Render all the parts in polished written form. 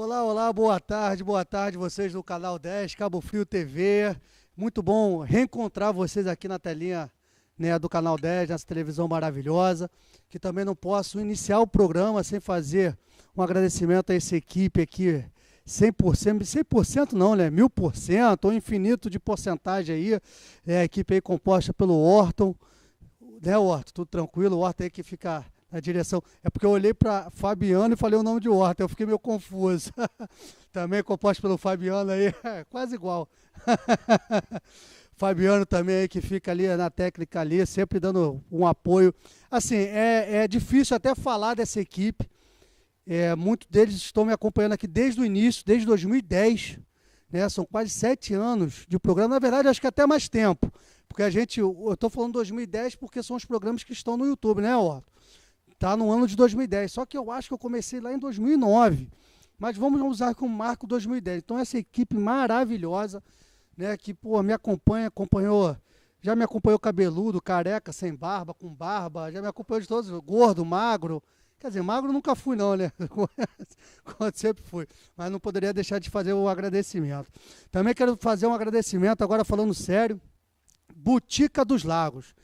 Olá, olá, boa tarde vocês do canal 10, Cabo Frio TV. Muito bom reencontrar vocês aqui na telinha, né, do canal 10, nessa televisão maravilhosa, que também não posso iniciar o programa sem fazer um agradecimento a essa equipe aqui, 100%, 100% não, né, 1000%, ou infinito de porcentagem aí, a equipe aí composta pelo Orton, né, Orton, tudo tranquilo, o Orton aí que fica na direção. É porque eu olhei para Fabiano e falei o nome de Horta, eu fiquei meio confuso. Também composto pelo Fabiano aí, quase igual. Fabiano também aí que fica ali na técnica ali, sempre dando um apoio. Assim, é difícil até falar dessa equipe. Muitos deles estão me acompanhando aqui desde o início, desde 2010. Né? São quase 7 anos de programa. Na verdade, acho que até mais tempo. Porque eu estou falando 2010 porque são os programas que estão no YouTube, né, Horta? Está no ano de 2010, só que eu acho que eu comecei lá em 2009, mas vamos usar como marco 2010. Então essa equipe maravilhosa, né, que pô, já me acompanhou cabeludo, careca, sem barba, com barba, já me acompanhou de todos, gordo, magro. Quer dizer, magro nunca fui não, né? Quando sempre fui, mas não poderia deixar de fazer o agradecimento. Também quero fazer um agradecimento, agora falando sério, Botica dos Lagos.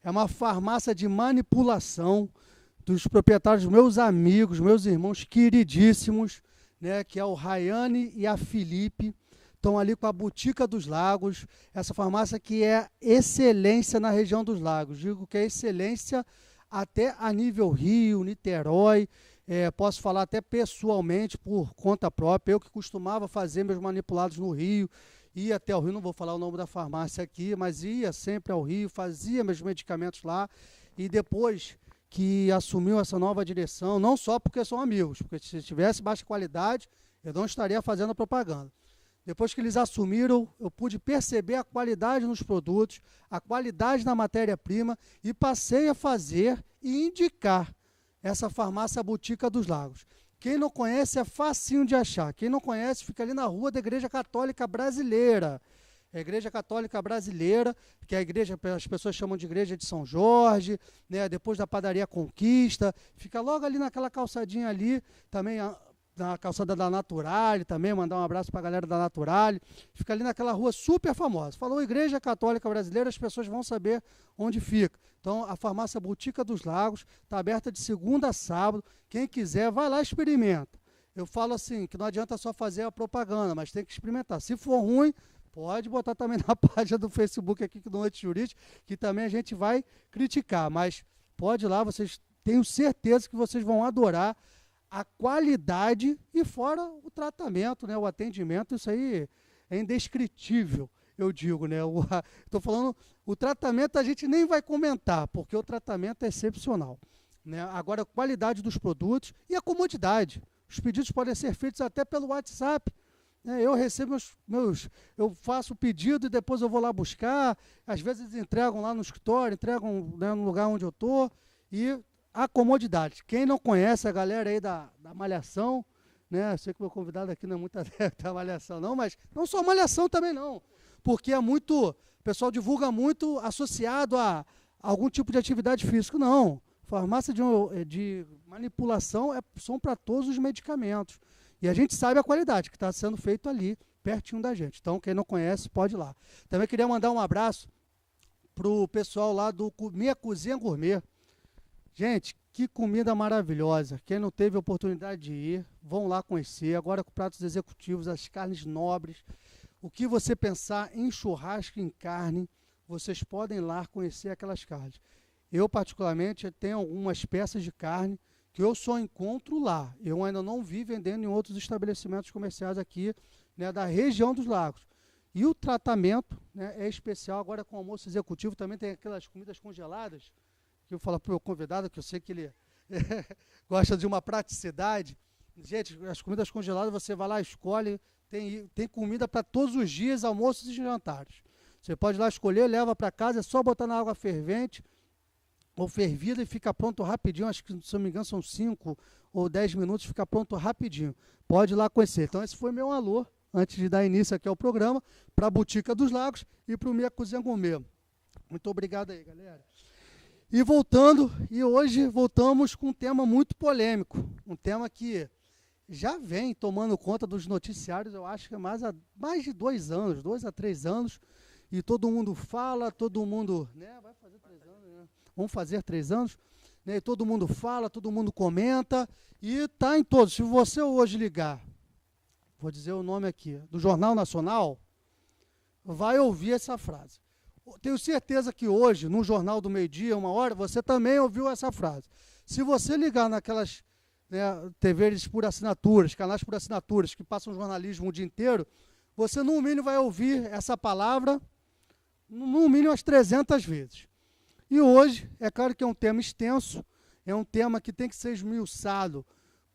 É uma farmácia de manipulação dos proprietários, meus amigos, meus irmãos queridíssimos, né, que é o Rayane e a Felipe, estão ali com a Botica dos Lagos, essa farmácia que é excelência na região dos lagos, digo que é excelência até a nível Rio, Niterói, posso falar até pessoalmente, por conta própria, eu que costumava fazer meus manipulados no Rio, ia até o Rio, não vou falar o nome da farmácia aqui, mas ia sempre ao Rio, fazia meus medicamentos lá, e depois que assumiu essa nova direção, não só porque são amigos, porque se tivesse baixa qualidade, eu não estaria fazendo a propaganda. Depois que eles assumiram, eu pude perceber a qualidade nos produtos, a qualidade na matéria-prima e passei a fazer e indicar essa farmácia Botica dos Lagos. Quem não conhece é facinho de achar. Quem não conhece fica ali na rua da Igreja Católica Brasileira. A Igreja Católica Brasileira, que é a igreja, as pessoas chamam de Igreja de São Jorge, né, depois da Padaria Conquista, fica logo ali naquela calçadinha ali, também na calçada da Naturale, também mandar um abraço para a galera da Naturale, fica ali naquela rua super famosa. Falou Igreja Católica Brasileira, as pessoas vão saber onde fica. Então, a farmácia Botica dos Lagos está aberta de segunda a sábado, quem quiser vai lá e experimenta. Eu falo assim, que não adianta só fazer a propaganda, mas tem que experimentar. Se for ruim, pode botar também na página do Facebook aqui do Antijurídico, que também a gente vai criticar, mas pode ir lá, vocês tenho certeza que vocês vão adorar a qualidade e fora o tratamento, né, o atendimento, isso aí é indescritível, eu digo, né? Estou falando, o tratamento a gente nem vai comentar, porque o tratamento é excepcional, né? Agora, a qualidade dos produtos e a comodidade. Os pedidos podem ser feitos até pelo WhatsApp. Eu recebo eu faço o pedido e depois eu vou lá buscar, às vezes eles entregam lá no escritório, entregam, né, no lugar onde eu estou, e a comodidade. Quem não conhece a galera aí da Malhação, né, sei que o meu convidado aqui não é muito adepto da Malhação não, mas não só Malhação também não, porque o pessoal divulga muito associado a algum tipo de atividade física, não. Farmácia de manipulação são para todos os medicamentos. E a gente sabe a qualidade que está sendo feito ali, pertinho da gente. Então, quem não conhece, pode ir lá. Também queria mandar um abraço para o pessoal lá do Minha Cozinha Gourmet. Gente, que comida maravilhosa. Quem não teve oportunidade de ir, vão lá conhecer. Agora com pratos executivos, as carnes nobres. O que você pensar em churrasco, em carne, vocês podem ir lá conhecer aquelas carnes. Eu, particularmente, tenho algumas peças de carne que eu só encontro lá. Eu ainda não vi vendendo em outros estabelecimentos comerciais aqui, né, da região dos lagos. E o tratamento, né, é especial. Agora com o almoço executivo também tem aquelas comidas congeladas, que eu falo para o meu convidado, que eu sei que ele gosta de uma praticidade. Gente, as comidas congeladas você vai lá, escolhe, tem comida para todos os dias, almoços e jantares. Você pode ir lá escolher, leva para casa, é só botar na água fervente, ou fervida e fica pronto rapidinho, acho que, se não me engano, são 5 ou 10 minutos, fica pronto rapidinho. Pode ir lá conhecer. Então, esse foi meu alô, antes de dar início aqui ao programa, para a Botica dos Lagos e para o Minha Cozinha Gourmet. Muito obrigado aí, galera. E hoje voltamos com um tema muito polêmico, um tema que já vem tomando conta dos noticiários, eu acho que é mais de 2 anos, 2 a 3 anos, e todo mundo fala, todo mundo, né, vai fazer 3 anos, né? Vamos fazer 3 anos, né, e todo mundo fala, todo mundo comenta, e está em todos. Se você hoje ligar, vou dizer o nome aqui, do Jornal Nacional, vai ouvir essa frase. Tenho certeza que hoje, no Jornal do Meio-Dia, 1h, você também ouviu essa frase. Se você ligar naquelas, né, TVs por assinaturas, canais por assinaturas, que passam jornalismo o dia inteiro, você no mínimo vai ouvir essa palavra, no mínimo umas 300 vezes. E hoje, é claro que é um tema extenso, é um tema que tem que ser esmiuçado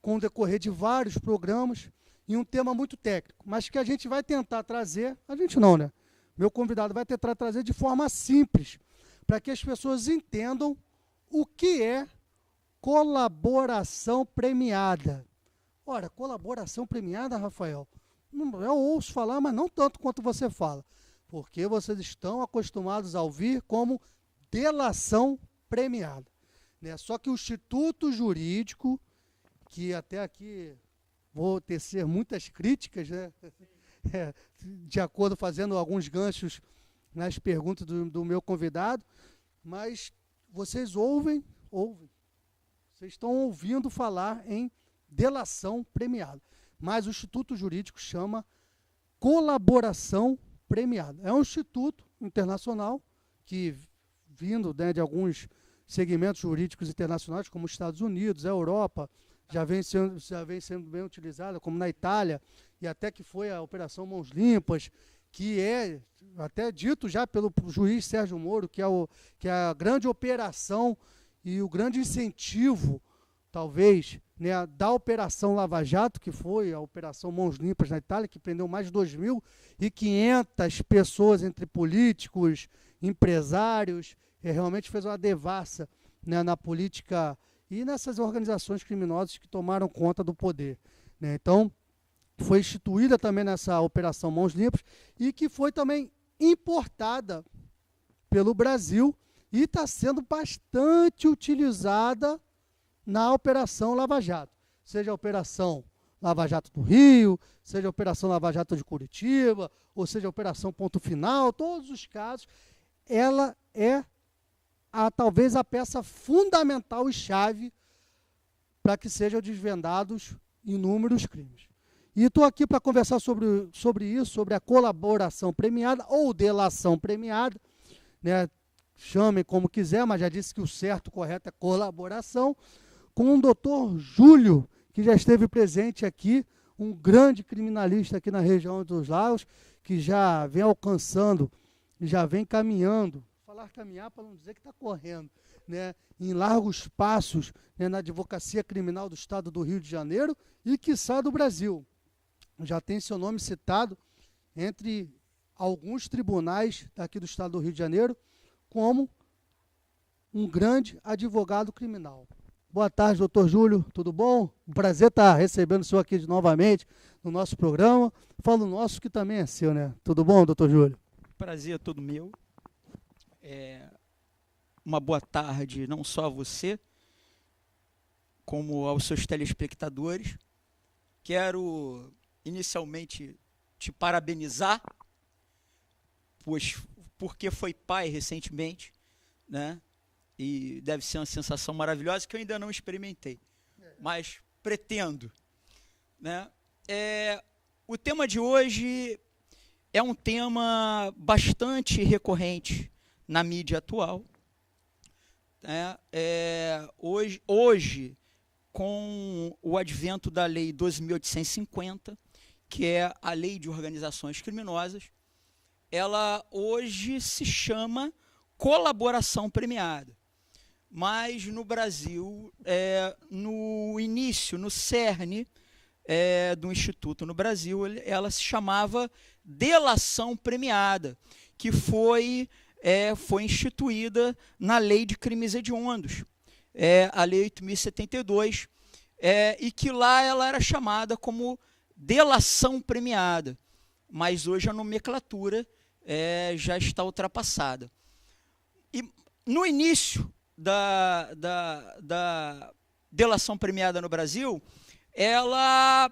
com o decorrer de vários programas, e um tema muito técnico, mas que a gente vai tentar trazer, a gente não, né? Meu convidado vai tentar trazer de forma simples, para que as pessoas entendam o que é colaboração premiada. Ora, colaboração premiada, Rafael, eu ouço falar, mas não tanto quanto você fala, porque vocês estão acostumados a ouvir como delação premiada, né? Só que o Instituto Jurídico, que até aqui vou tecer muitas críticas, né? De acordo, fazendo alguns ganchos nas perguntas do meu convidado, mas vocês ouvem, vocês estão ouvindo falar em delação premiada, mas o Instituto Jurídico chama colaboração premiada. É um instituto internacional que, vindo, né, de alguns segmentos jurídicos internacionais, como os Estados Unidos, a Europa, já vem sendo bem utilizada, como na Itália, e até que foi a Operação Mãos Limpas, que é até dito já pelo juiz Sérgio Moro, que é a grande operação e o grande incentivo, talvez, né, da Operação Lava Jato, que foi a Operação Mãos Limpas na Itália, que prendeu mais de 2.500 pessoas, entre políticos, empresários, e realmente fez uma devassa, né, na política e nessas organizações criminosas que tomaram conta do poder, né? Então, foi instituída também nessa Operação Mãos Limpas e que foi também importada pelo Brasil e está sendo bastante utilizada na Operação Lava Jato, seja a Operação Lava Jato do Rio, seja a Operação Lava Jato de Curitiba, ou seja a Operação Ponto Final, todos os casos, ela é talvez a peça fundamental e chave para que sejam desvendados inúmeros crimes. E estou aqui para conversar sobre isso, sobre a colaboração premiada ou delação premiada, né? Chamem como quiser, mas já disse que o certo, correto é colaboração, com o doutor Júlio, que já esteve presente aqui, um grande criminalista aqui na região dos Lagos, que já vem alcançando, já vem caminhando, falar caminhar para não dizer que está correndo, né, em largos passos, né, na advocacia criminal do estado do Rio de Janeiro e, quiçá, do Brasil. Já tem seu nome citado entre alguns tribunais daqui do estado do Rio de Janeiro como um grande advogado criminal. Boa tarde, doutor Júlio, tudo bom? Um prazer estar recebendo o senhor aqui novamente no nosso programa. Falo nosso que também é seu, né? Tudo bom, doutor Júlio? Prazer é todo meu. Uma boa tarde não só a você, como aos seus telespectadores. Quero inicialmente te parabenizar, porque foi pai recentemente, né? E deve ser uma sensação maravilhosa que eu ainda não experimentei, mas pretendo, né? O tema de hoje é um tema bastante recorrente na mídia atual. Hoje, com o advento da Lei 12.850, que é a Lei de Organizações Criminosas, ela hoje se chama colaboração premiada. Mas no Brasil, no início, no cerne do Instituto no Brasil, ela se chamava delação premiada, que foi instituída na Lei de Crimes Hediondos, a Lei 8.072, e que lá ela era chamada como delação premiada, mas hoje a nomenclatura já está ultrapassada. E no início da delação premiada no Brasil, ela,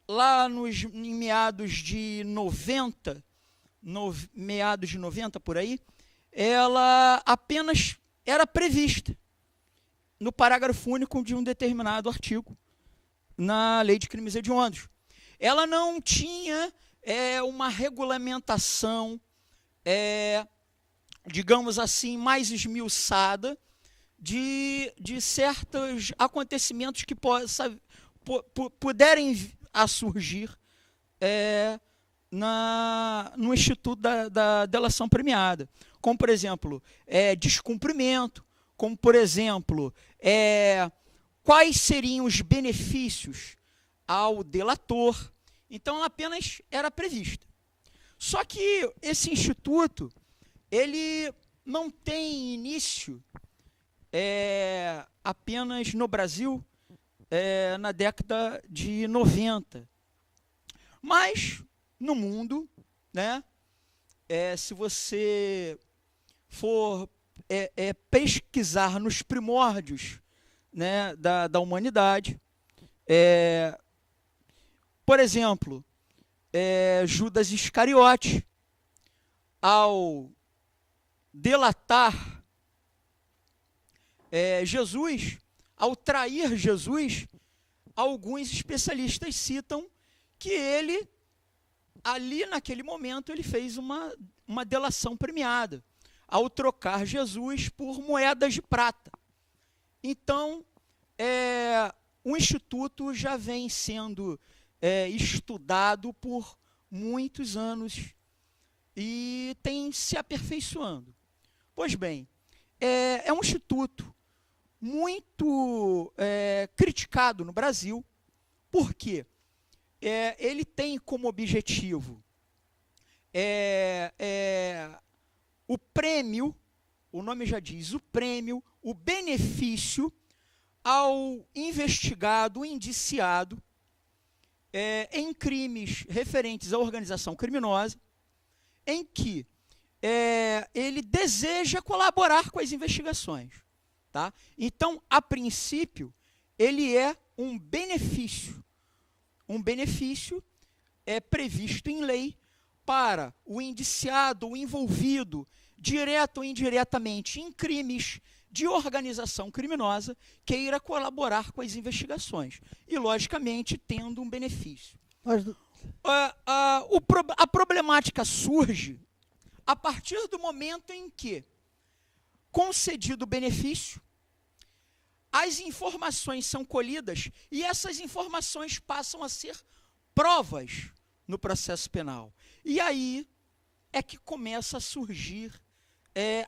lá em meados de 90, meados de 90 por aí, ela apenas era prevista no parágrafo único de um determinado artigo na Lei de Crimes Hediondos. Ela não tinha uma regulamentação, digamos assim, mais esmiuçada de certos acontecimentos que puderem a surgir no Instituto da Delação Premiada. Como, por exemplo, descumprimento, como, por exemplo, quais seriam os benefícios ao delator. Então, ela apenas era prevista. Só que esse instituto, ele não tem início apenas no Brasil, na década de 90. Mas, no mundo, né, se você for pesquisar nos primórdios, né, da humanidade, por exemplo, Judas Iscariote, ao delatar Jesus, ao trair Jesus, alguns especialistas citam que ele, ali naquele momento, ele fez uma delação premiada, ao trocar Jesus por moedas de prata. Então, o Instituto já vem sendo estudado por muitos anos e tem se aperfeiçoando. Pois bem, é um instituto muito criticado no Brasil, porque ele tem como objetivo o prêmio, o nome já diz, o prêmio, o benefício ao investigado, indiciado em crimes referentes à organização criminosa, em que ele deseja colaborar com as investigações. Tá? Então, a princípio, ele é um benefício previsto em lei para o indiciado, o envolvido, direto ou indiretamente, em crimes de organização criminosa, queira colaborar com as investigações. E, logicamente, tendo um benefício. Mas... a problemática surge a partir do momento em que, concedido o benefício, as informações são colhidas e essas informações passam a ser provas no processo penal. E aí é que começa a surgir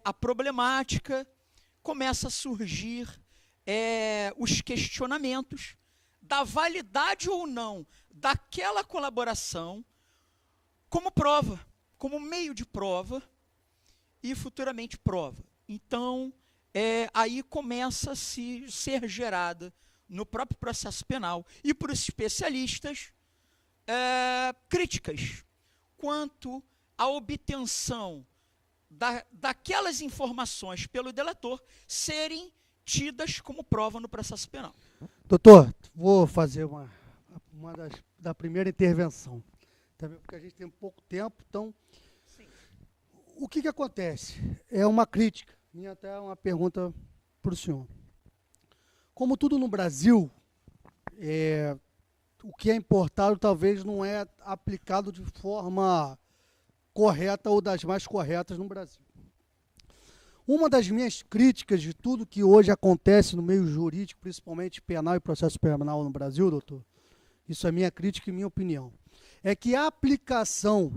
a problemática, começa a surgir os questionamentos da validade ou não daquela colaboração como prova, como meio de prova e futuramente prova. Então, aí começa a ser gerada no próprio processo penal e por especialistas críticas quanto à obtenção daquelas informações pelo delator serem tidas como prova no processo penal. Doutor, vou fazer uma da primeira intervenção, também porque a gente tem pouco tempo, então, sim. O que acontece? É uma crítica, minha até uma pergunta para o senhor. Como tudo no Brasil, o que é importado talvez não é aplicado de forma correta ou das mais corretas no Brasil. Uma das minhas críticas de tudo que hoje acontece no meio jurídico, principalmente penal e processo penal no Brasil, doutor, isso é minha crítica e minha opinião, é que a aplicação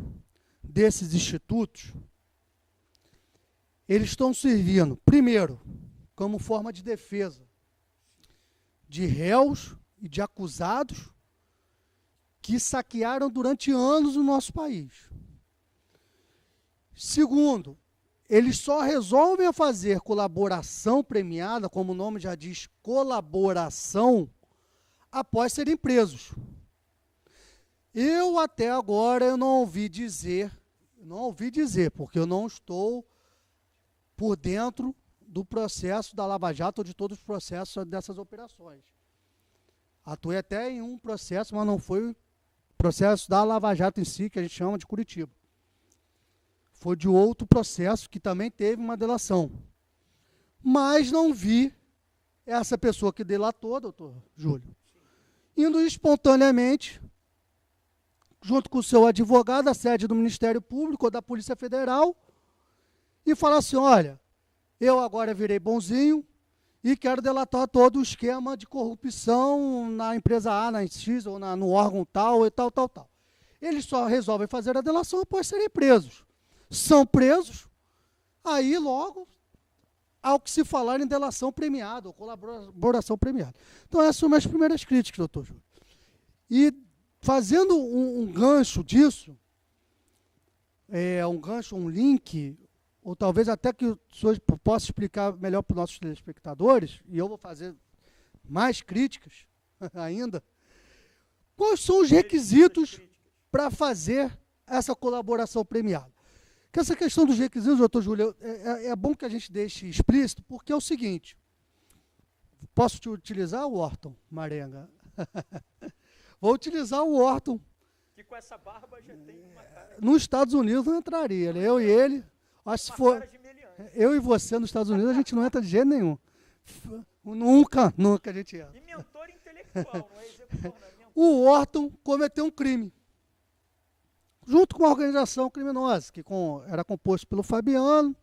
desses institutos, eles estão servindo, primeiro, como forma de defesa de réus e de acusados que saquearam durante anos o nosso país. Segundo, eles só resolvem fazer colaboração premiada, como o nome já diz, colaboração, após serem presos. Eu até agora eu não ouvi dizer, porque eu não estou por dentro do processo da Lava Jato ou de todos os processos dessas operações. Atuei até em um processo, mas não foi o processo da Lava Jato em si, que a gente chama de Curitiba. Foi de outro processo que também teve uma delação. Mas não vi essa pessoa que delatou, doutor Júlio, indo espontaneamente, junto com o seu advogado, à sede do Ministério Público ou da Polícia Federal, e falar assim, olha, eu agora virei bonzinho e quero delatar todo o esquema de corrupção na empresa A, na X, ou no órgão tal e tal, tal, tal. Eles só resolvem fazer a delação após serem presos. São presos, aí logo, ao que se falar em delação premiada, ou colaboração premiada. Então, essas são minhas primeiras críticas, doutor Júlio. E fazendo um gancho disso, um link, ou talvez até que o senhor possa explicar melhor para os nossos telespectadores, e eu vou fazer mais críticas ainda, quais são os requisitos para fazer essa colaboração premiada? Que essa questão dos requisitos, doutor Júlio, é bom que a gente deixe explícito, porque é o seguinte, posso te utilizar, Wharton Marenga? Vou utilizar o Wharton. Que com essa barba já tem uma cara. Nos Estados Unidos não entraria, né? Eu e ele, acho que se for eu e você nos Estados Unidos, a gente não entra de jeito nenhum. Nunca a gente entra. E mentor intelectual, não é executor, não é mentor. O Wharton cometeu um crime, junto com uma organização criminosa, que era composto pelo Fabiano,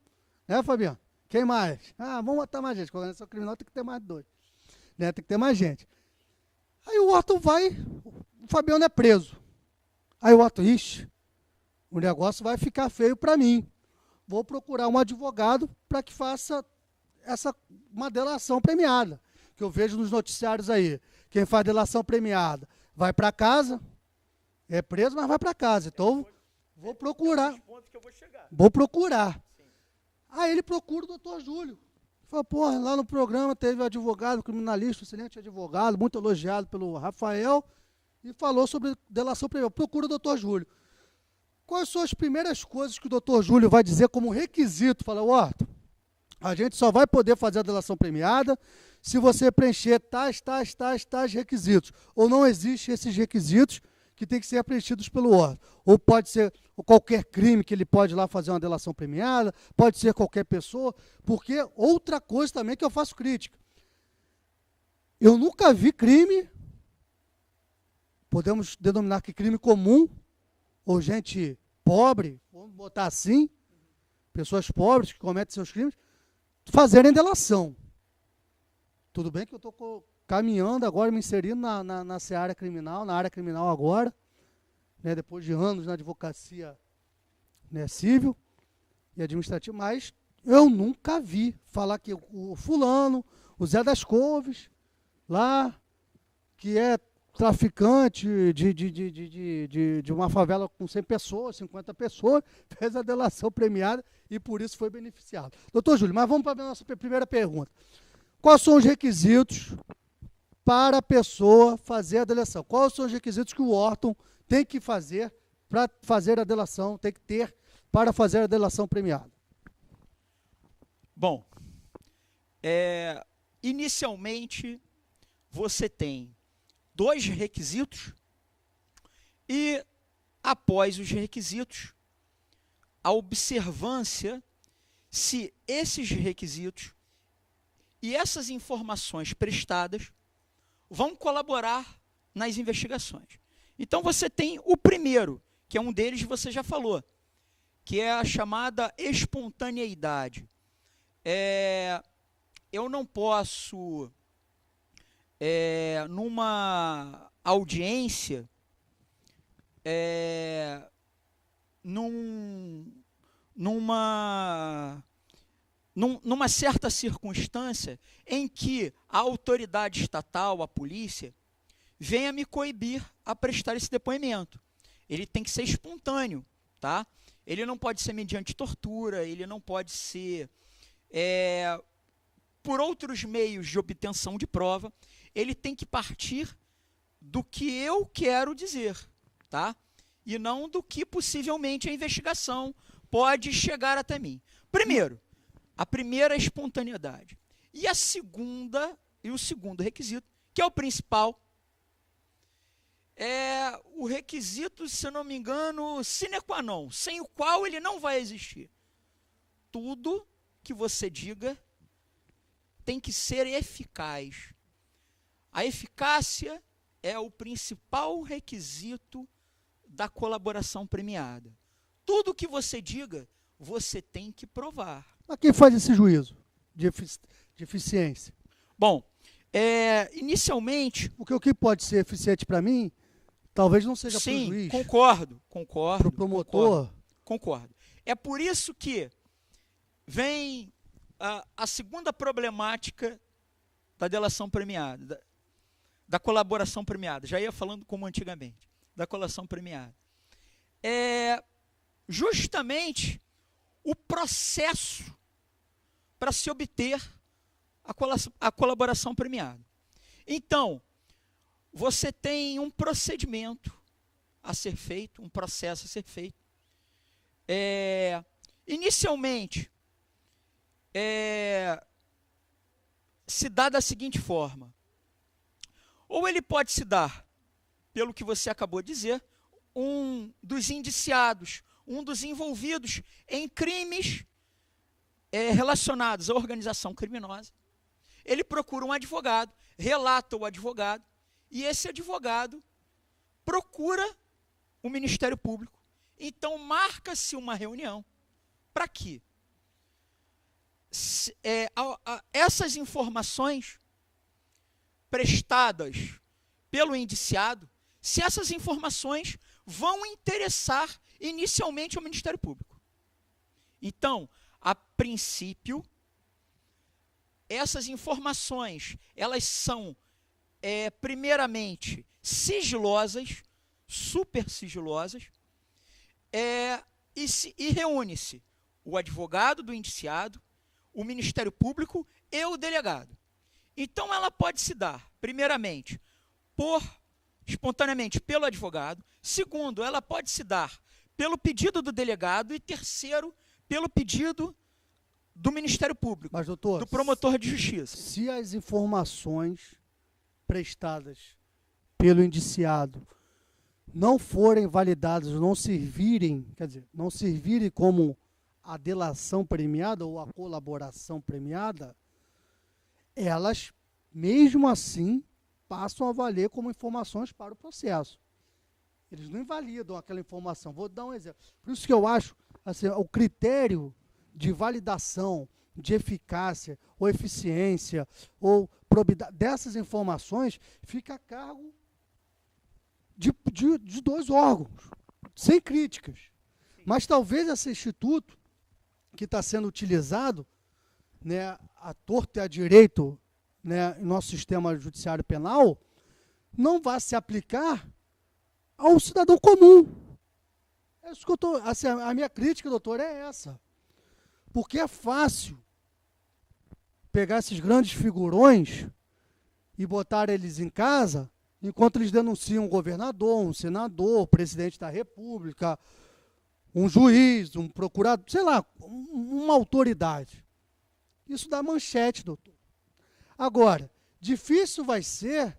né, Fabiano? Quem mais? Vamos botar mais gente, com a organização criminosa tem que ter mais dois, né? Tem que ter mais gente. Aí o Wharton o Fabiano é preso. Aí o Wharton, o negócio vai ficar feio para mim. Vou procurar um advogado para que faça uma delação premiada, que eu vejo nos noticiários aí. Quem faz delação premiada vai para casa, é preso, mas vai para casa. Então, vou procurar. Vou procurar. Aí ele procura o doutor Júlio. Fala, porra, lá no programa teve um advogado, criminalista, excelente advogado, muito elogiado pelo Rafael, e falou sobre delação premiada. Procura o doutor Júlio. Quais são as primeiras coisas que o doutor Júlio vai dizer como requisito? Fala, a gente só vai poder fazer a delação premiada se você preencher tais requisitos. Ou não existem esses requisitos que tem que ser preenchidos pelo órgão. Ou pode ser qualquer crime que ele pode ir lá fazer uma delação premiada, pode ser qualquer pessoa, porque outra coisa também que eu faço crítica. Eu nunca vi crime, podemos denominar que crime comum, ou gente pobre, vamos botar assim, pessoas pobres que cometem seus crimes, fazerem delação. Tudo bem que eu estou caminhando agora, me inserindo na seara criminal, na área criminal agora, né, depois de anos na advocacia, né, civil e administrativa, mas eu nunca vi falar que o fulano, o Zé das Couves, lá, que é traficante de uma favela com 100 pessoas, 50 pessoas, fez a delação premiada e por isso foi beneficiado. Doutor Júlio, mas vamos para a nossa primeira pergunta. Quais são os requisitos para a pessoa fazer a delação? Quais são os requisitos que o órgão tem que fazer para fazer a delação, tem que ter para fazer a delação premiada? Bom, inicialmente você tem 2 requisitos e, após os requisitos, a observância se esses requisitos e essas informações prestadas vão colaborar nas investigações. Então, você tem o primeiro, que é um deles você já falou, que é a chamada espontaneidade. Eu não posso, numa audiência, numa certa circunstância em que a autoridade estatal, a polícia, venha me coibir a prestar esse depoimento. Ele tem que ser espontâneo, tá? Ele não pode ser mediante tortura, ele não pode ser por outros meios de obtenção de prova, ele tem que partir do que eu quero dizer, tá? E não do que possivelmente a investigação pode chegar até mim. Primeiro, A primeira é a espontaneidade. E a segunda, e o segundo requisito, que é o principal, é o requisito, se eu não me engano, sine qua non, sem o qual ele não vai existir. Tudo que você diga tem que ser eficaz. A eficácia é o principal requisito da colaboração premiada. Tudo que você diga, você tem que provar. Mas quem faz esse juízo de eficiência? Bom, inicialmente... Porque o que pode ser eficiente para mim, talvez não seja para o sim, juiz. concordo. Para o promotor. Concordo. É por isso que vem a segunda problemática da delação premiada, da colaboração premiada. Já ia falando como antigamente, da colaboração premiada. É justamente o processo para se obter a colaboração premiada. Então, você tem um procedimento a ser feito, um processo a ser feito. Inicialmente, se dá da seguinte forma. Ou ele pode se dar, pelo que você acabou de dizer, um dos indiciados, um dos envolvidos em crimes relacionados à organização criminosa. Ele procura um advogado, relata o advogado, e esse advogado procura o Ministério Público. Então, marca-se uma reunião. Para quê? Essas informações prestadas pelo indiciado, se essas informações vão interessar inicialmente ao Ministério Público. Então, a princípio, essas informações, elas são, primeiramente, sigilosas, super sigilosas, e reúne-se o advogado do indiciado, o Ministério Público e o delegado. Então, ela pode se dar, primeiramente, espontaneamente pelo advogado. Segundo, ela pode se dar pelo pedido do delegado. E terceiro, pelo pedido do Ministério Público, mas, doutor, do promotor de justiça. Se as informações prestadas pelo indiciado não forem validadas, não servirem, quer dizer, não servirem como a delação premiada ou a colaboração premiada, elas, mesmo assim, passam a valer como informações para o processo. Eles não invalidam aquela informação. Vou dar um exemplo. Por isso que eu acho, assim, o critério de validação, de eficácia, ou eficiência, ou probidade dessas informações, fica a cargo de dois órgãos, sem críticas. Mas talvez esse instituto que está sendo utilizado, né, à torto e à direito, né, em nosso sistema judiciário penal, não vá se aplicar ao cidadão comum. É isso que eu tô, assim, a minha crítica, doutor, é essa. Porque é fácil pegar esses grandes figurões e botar eles em casa, enquanto eles denunciam um governador, um senador, o presidente da República, um juiz, um procurador, sei lá, uma autoridade. Isso dá manchete, doutor. Agora, difícil vai ser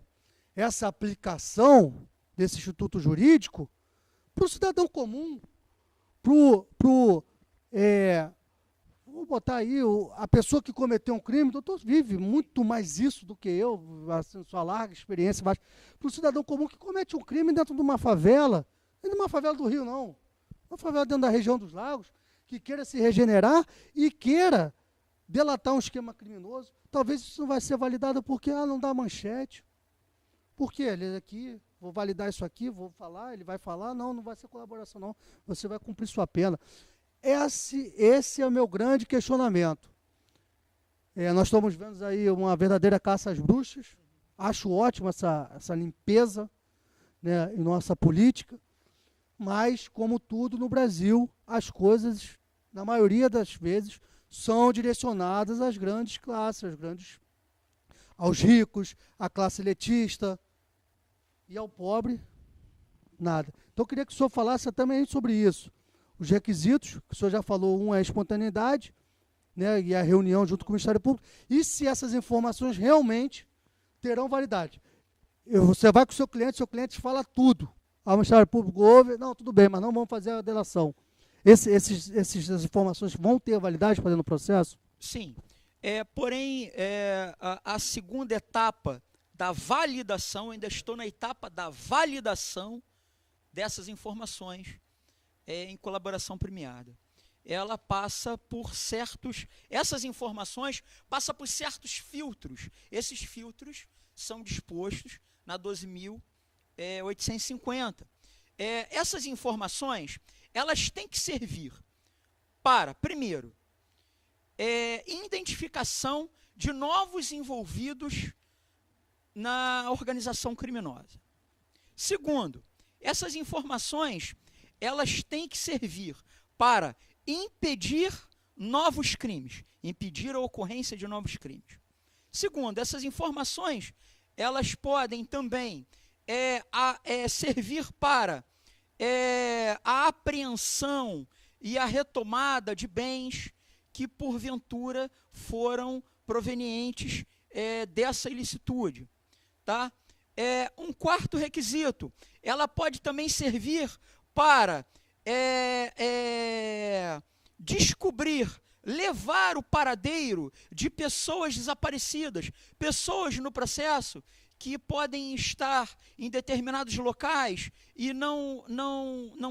essa aplicação desse instituto jurídico para o cidadão comum, vou botar aí, a pessoa que cometeu um crime. O doutor vive muito mais isso do que eu, assim, sua larga experiência, para o cidadão comum que comete um crime dentro de uma favela, não é uma favela do Rio, não, uma favela dentro da região dos Lagos, que queira se regenerar e queira delatar um esquema criminoso. Talvez isso não vai ser validado porque não dá manchete. Por quê? Ele aqui, vou validar isso aqui, vou falar, ele vai falar, não vai ser colaboração, não. Você vai cumprir sua pena. Esse é o meu grande questionamento. Nós estamos vendo aí uma verdadeira caça às bruxas. Acho ótimo essa limpeza, né, em nossa política, mas, como tudo no Brasil, as coisas, na maioria das vezes, são direcionadas às grandes classes, aos ricos, à classe elitista, e ao pobre, nada. Então, eu queria que o senhor falasse também sobre isso. Os requisitos, que o senhor já falou, um é a espontaneidade, né, e a reunião junto com o Ministério Público, e se essas informações realmente terão validade. Você vai com o seu cliente fala tudo. O Ministério Público ouve, não, tudo bem, mas não vamos fazer a delação. Essas informações vão ter validade para dentro do processo? Sim. Porém, a segunda etapa da validação, ainda estou na etapa da validação dessas informações em colaboração premiada. Ela passa por essas informações passam por certos filtros. Esses filtros são dispostos na 12.850. Essas informações, elas têm que servir para, primeiro, identificação de novos envolvidos na organização criminosa. Segundo, essas informações, elas têm que servir para impedir novos crimes, impedir a ocorrência de novos crimes. Segundo, essas informações, elas podem também servir para a apreensão e a retomada de bens que, porventura, foram provenientes dessa ilicitude. Tá? Um quarto requisito, ela pode também servir para descobrir, levar o paradeiro de pessoas desaparecidas, pessoas no processo que podem estar em determinados locais e não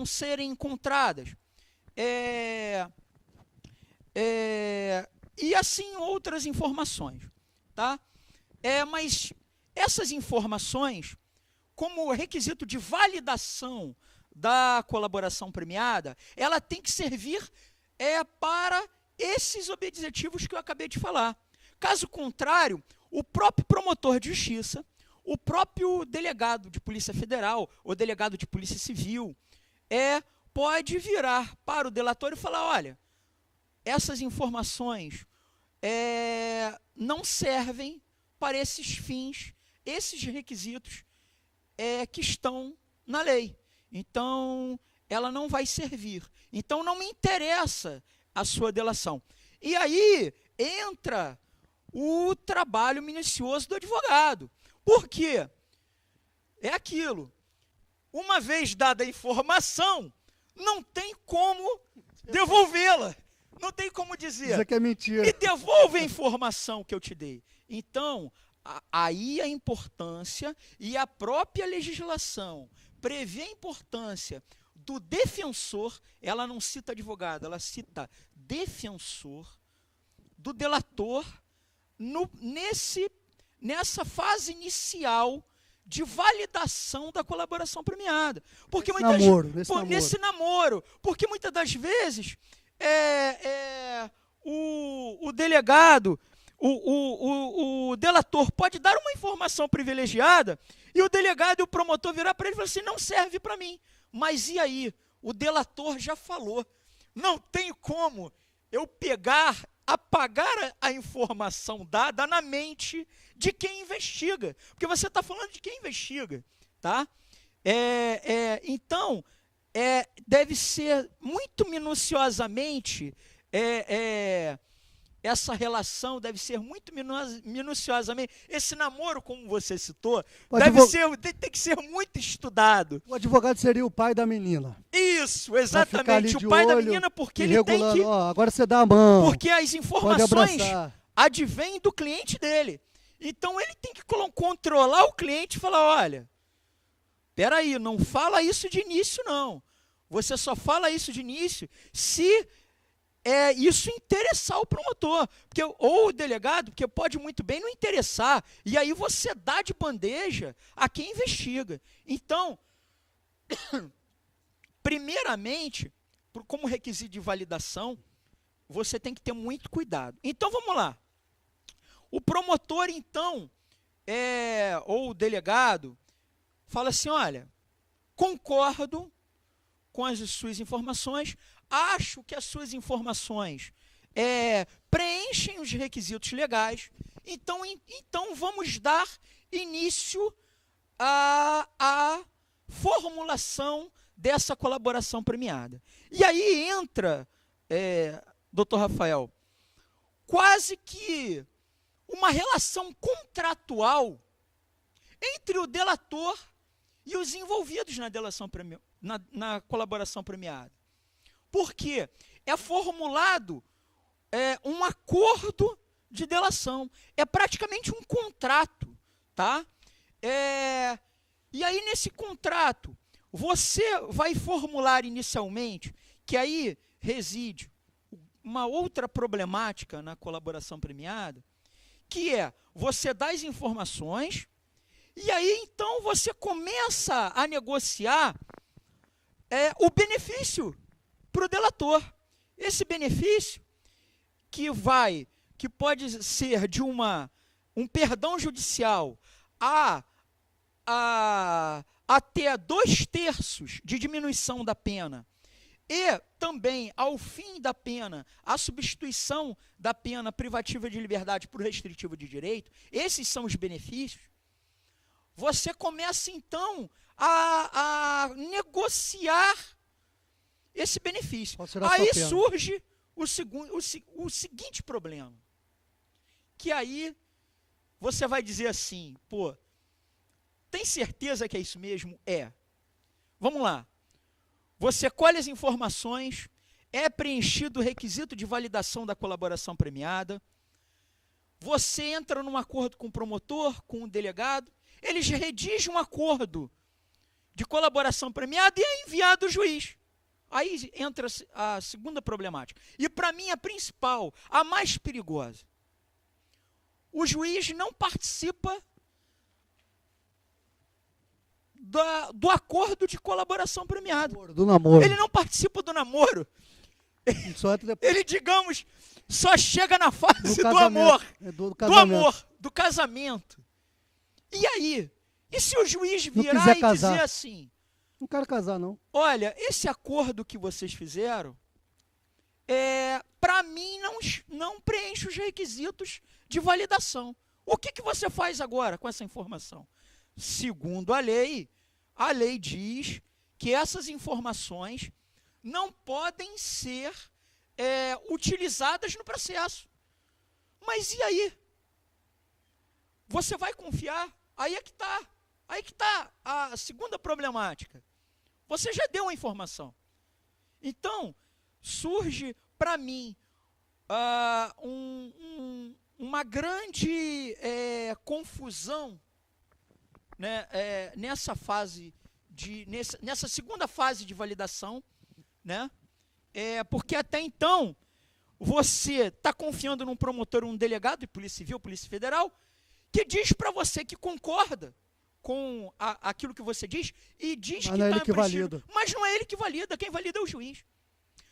serem encontradas. E assim outras informações. Tá? Mas essas informações, como requisito de validação da colaboração premiada, ela tem que servir para esses objetivos que eu acabei de falar. Caso contrário, o próprio promotor de justiça, o próprio delegado de Polícia Federal ou delegado de Polícia Civil pode virar para o delator e falar, olha, essas informações não servem para esses fins, esses requisitos que estão na lei. Então, ela não vai servir. Então, não me interessa a sua delação. E aí entra o trabalho minucioso do advogado. Por quê? É aquilo. Uma vez dada a informação, não tem como devolvê-la. Não tem como dizer. Isso aqui é mentira. Me devolve a informação que eu te dei. Então, aí a importância e a própria legislação prevê a importância do defensor, ela não cita advogado, ela cita defensor, do delator, nessa fase inicial de validação da colaboração premiada. Porque nesse namoro. Porque muitas das vezes o delegado, o delator pode dar uma informação privilegiada e o delegado e o promotor virar para ele e falar assim, não serve para mim. Mas e aí? O delator já falou. Não tem como eu apagar a informação dada na mente de quem investiga. Porque você está falando de quem investiga. Tá? Então, deve ser muito minuciosamente... essa relação deve ser muito minuciosamente, esse namoro, como você citou, tem que ser muito estudado. O advogado seria o pai da menina. Isso, exatamente, o pai da menina, porque ele tem que... agora você dá a mão. Porque as informações advêm do cliente dele. Então ele tem que controlar o cliente e falar, olha, peraí, não fala isso de início não. Você só fala isso de início se... isso interessar o promotor, ou o delegado, porque pode muito bem não interessar, e aí você dá de bandeja a quem investiga. Então, primeiramente, como requisito de validação, você tem que ter muito cuidado. Então, vamos lá. O promotor, então, ou o delegado, fala assim, olha, concordo com as suas informações, acho que as suas informações preenchem os requisitos legais, então vamos dar início à formulação dessa colaboração premiada. E aí entra, doutor Rafael, quase que uma relação contratual entre o delator e os envolvidos na delação na colaboração premiada. Por quê? É formulado um acordo de delação. É praticamente um contrato, tá? E aí, nesse contrato, você vai formular inicialmente, que aí reside uma outra problemática na colaboração premiada, que é você dá as informações e aí, então, você começa a negociar o benefício para o delator. Esse benefício que pode ser de um perdão judicial até 2/3 de diminuição da pena e também, ao fim da pena, a substituição da pena privativa de liberdade por restritiva de direito, esses são os benefícios. Você começa, então, a negociar esse benefício. Aí surge o seguinte problema, que aí você vai dizer assim, pô, tem certeza que é isso mesmo? Vamos lá. Você colhe as informações, é preenchido o requisito de validação da colaboração premiada, você entra num acordo com o promotor, com o delegado, eles redigem um acordo de colaboração premiada e é enviado ao juiz. Aí entra a segunda problemática. E para mim a principal, a mais perigosa. O juiz não participa do acordo de colaboração premiada. Do namoro. Ele não participa do namoro. Ele, digamos, só chega na fase do amor, do casamento. E aí? E se o juiz virar e dizer assim... Não quero casar, não. Olha, esse acordo que vocês fizeram, para mim, não preenche os requisitos de validação. O que você faz agora com essa informação? Segundo a lei diz que essas informações não podem ser utilizadas no processo. Mas e aí? Você vai confiar? Aí é que está a segunda problemática. Você já deu a informação. Então, surge para mim uma grande confusão, né, nessa segunda fase de validação, né, porque até então você está confiando num promotor, um delegado de Polícia Civil, Polícia Federal, que diz para você que concorda com aquilo que você diz e diz que está valida. Mas não é ele que valida, quem valida é o juiz.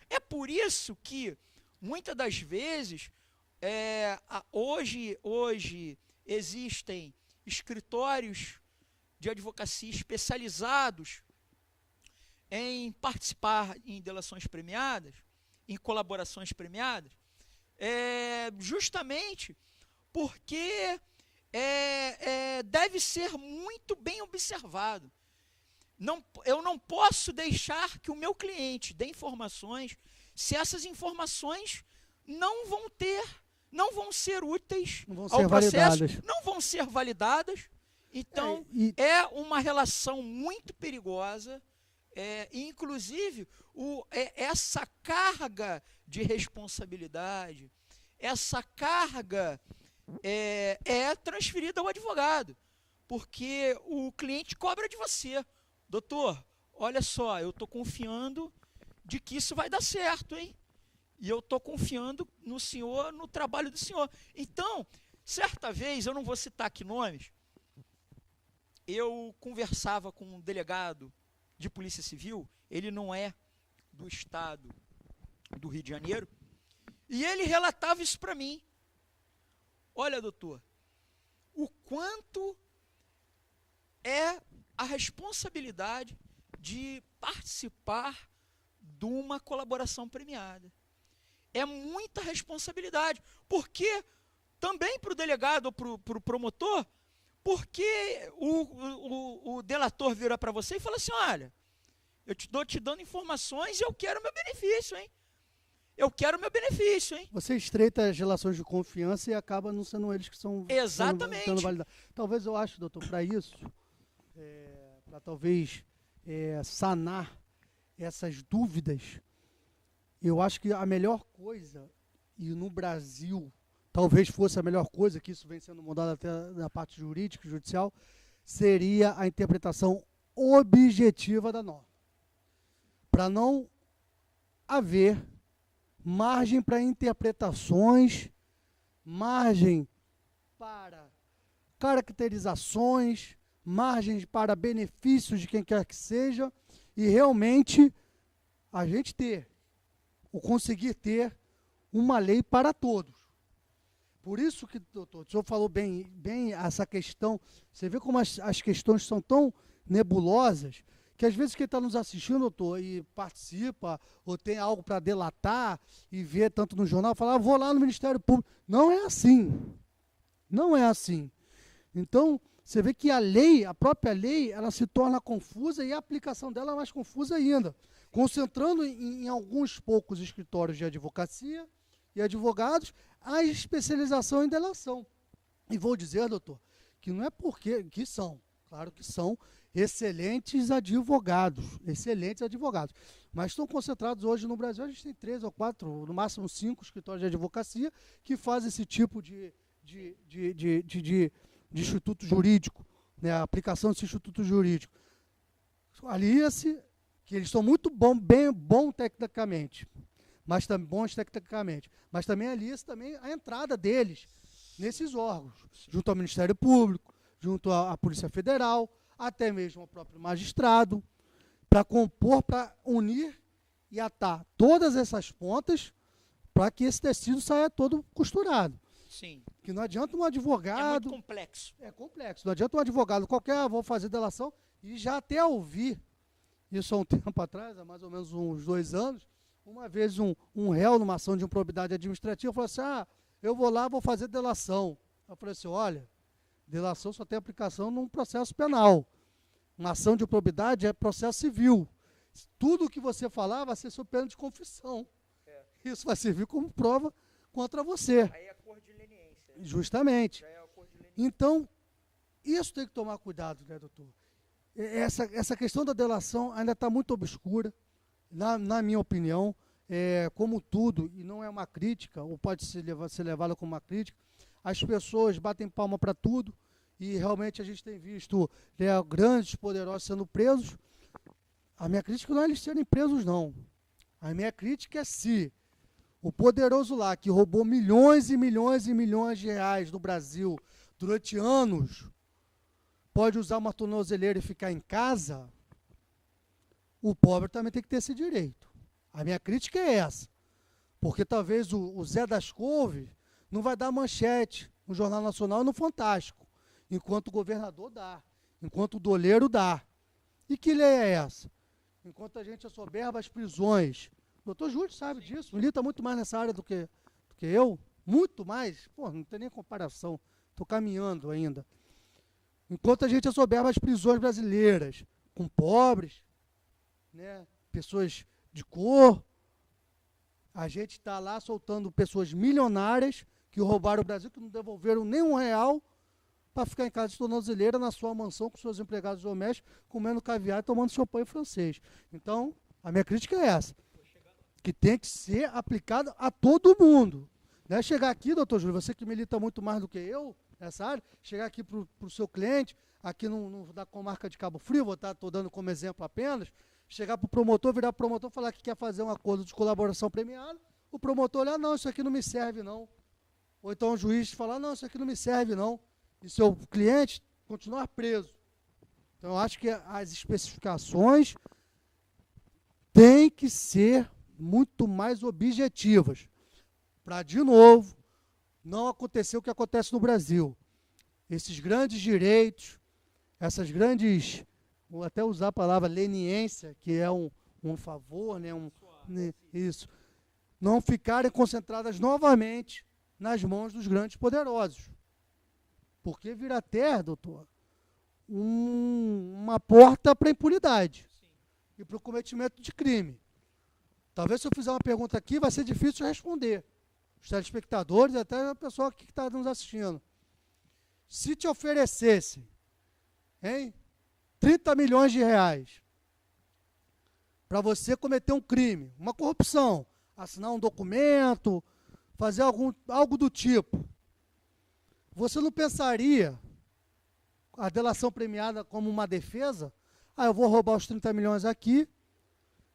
É por isso que, muitas das vezes, hoje existem escritórios de advocacia especializados em participar em delações premiadas, em colaborações premiadas, justamente porque deve ser muito bem observado. Eu não posso deixar que o meu cliente dê informações se essas informações não vão ser úteis ao processo, não vão ser validadas. Então, é uma relação muito perigosa, inclusive essa carga de responsabilidade, essa carga é transferida ao advogado, porque o cliente cobra de você. Doutor, olha só, eu estou confiando de que isso vai dar certo, hein? E eu estou confiando no senhor, no trabalho do senhor. Então, certa vez, eu não vou citar aqui nomes, eu conversava com um delegado de Polícia Civil, ele não é do estado do Rio de Janeiro, e ele relatava isso para mim. Olha, doutor, o quanto é a responsabilidade de participar de uma colaboração premiada. É muita responsabilidade, porque também para o delegado ou para o promotor, porque o delator vira para você e fala assim, olha, eu estou te dando informações e eu quero meu benefício, hein? eu quero o meu benefício, hein? Você estreita as relações de confiança e acaba não sendo eles que são Exatamente. sendo validados. Talvez eu acho, doutor, para isso, para talvez sanar essas dúvidas, eu acho que a melhor coisa, e no Brasil talvez fosse a melhor coisa, que isso vem sendo mudado até na parte jurídica, judicial, seria a interpretação objetiva da norma. Para não haver margem para interpretações, margem para caracterizações, margens para benefícios de quem quer que seja, e realmente a gente conseguir ter uma lei para todos. Por isso que, doutor, o senhor falou bem essa questão, você vê como as questões são tão nebulosas, que às vezes quem está nos assistindo, doutor, e participa, ou tem algo para delatar, e vê tanto no jornal, fala, vou lá no Ministério Público. Não é assim. Não é assim. Então, você vê que a própria lei, ela se torna confusa e a aplicação dela é mais confusa ainda. Concentrando em alguns poucos escritórios de advocacia e advogados, a especialização em delação. E vou dizer, doutor, que não é que são, claro que são, excelentes advogados, mas estão concentrados hoje no Brasil, a gente tem 3 ou 4, no máximo 5 escritórios de advocacia que fazem esse tipo de instituto jurídico, né, a aplicação desse instituto jurídico. Alia-se que eles são muito bons tecnicamente, mas também alia-se também a entrada deles nesses órgãos, junto ao Ministério Público, junto à Polícia Federal, até mesmo ao próprio magistrado, para unir e atar todas essas pontas para que esse tecido saia todo costurado. Sim. Que não adianta um advogado... É muito complexo. É complexo. Não adianta um advogado qualquer, vou fazer delação, e já até ouvir, isso há um tempo atrás, há mais ou menos uns 2 anos, uma vez um réu numa ação de improbidade administrativa falou assim, eu vou lá, vou fazer delação. Eu falei assim, olha, delação só tem aplicação num processo penal. Uma ação de improbidade é processo civil. Tudo o que você falar vai ser sob pena de confissão. Isso vai servir como prova contra você. Aí é a cor de leniência. Justamente. Já é a cor de leniência. Então, isso tem que tomar cuidado, né, doutor? Essa questão da delação ainda está muito obscura, na minha opinião, como tudo, e não é uma crítica, ou pode ser levada como uma crítica, as pessoas batem palma para tudo, e realmente a gente tem visto grandes poderosos sendo presos. A minha crítica não é eles serem presos, não. A minha crítica é se o poderoso lá, que roubou milhões e milhões e milhões de reais no Brasil durante anos, pode usar uma tornozeleira e ficar em casa, o pobre também tem que ter esse direito. A minha crítica é essa. Porque talvez o Zé das Couves não vai dar manchete no Jornal Nacional e no Fantástico, enquanto o governador dá, enquanto o doleiro dá. E que lei é essa? Enquanto a gente assoberba as prisões. O doutor Júlio sabe disso, milita muito mais nessa área do que eu, muito mais. Pô, não tem nem comparação, estou caminhando ainda. Enquanto a gente assoberba as prisões brasileiras, com pobres, né, pessoas de cor, a gente está lá soltando pessoas milionárias que roubaram o Brasil, que não devolveram nem R$1 para ficar em casa de tornozeleira na sua mansão com seus empregados domésticos, comendo caviar e tomando champanhe francês. Então, a minha crítica é essa, que tem que ser aplicada a todo mundo. Não é chegar aqui, doutor Júlio, você que milita muito mais do que eu nessa área, chegar aqui para o seu cliente, aqui da comarca de Cabo Frio, estou dando como exemplo apenas, chegar para o promotor, virar promotor, falar que quer fazer um acordo de colaboração premiada, o promotor olhar, não, isso aqui não me serve não. Ou então o juiz falar, não, isso aqui não me serve não. E seu cliente continuar preso. Então eu acho que as especificações têm que ser muito mais objetivas. Para, de novo, não acontecer o que acontece no Brasil. Esses grandes direitos, essas grandes, vou até usar a palavra leniência, que é um favor, né, isso, não ficarem concentradas novamente nas mãos dos grandes poderosos. Porque vira até, doutor, uma porta para a impunidade. Sim. E para o cometimento de crime. Talvez se eu fizer uma pergunta aqui, vai ser difícil de responder. Os telespectadores, até a pessoa que está nos assistindo. Se te oferecesse, hein, 30 milhões de reais para você cometer um crime, uma corrupção, assinar um documento, fazer algo do tipo, você não pensaria a delação premiada como uma defesa? Eu vou roubar os 30 milhões aqui,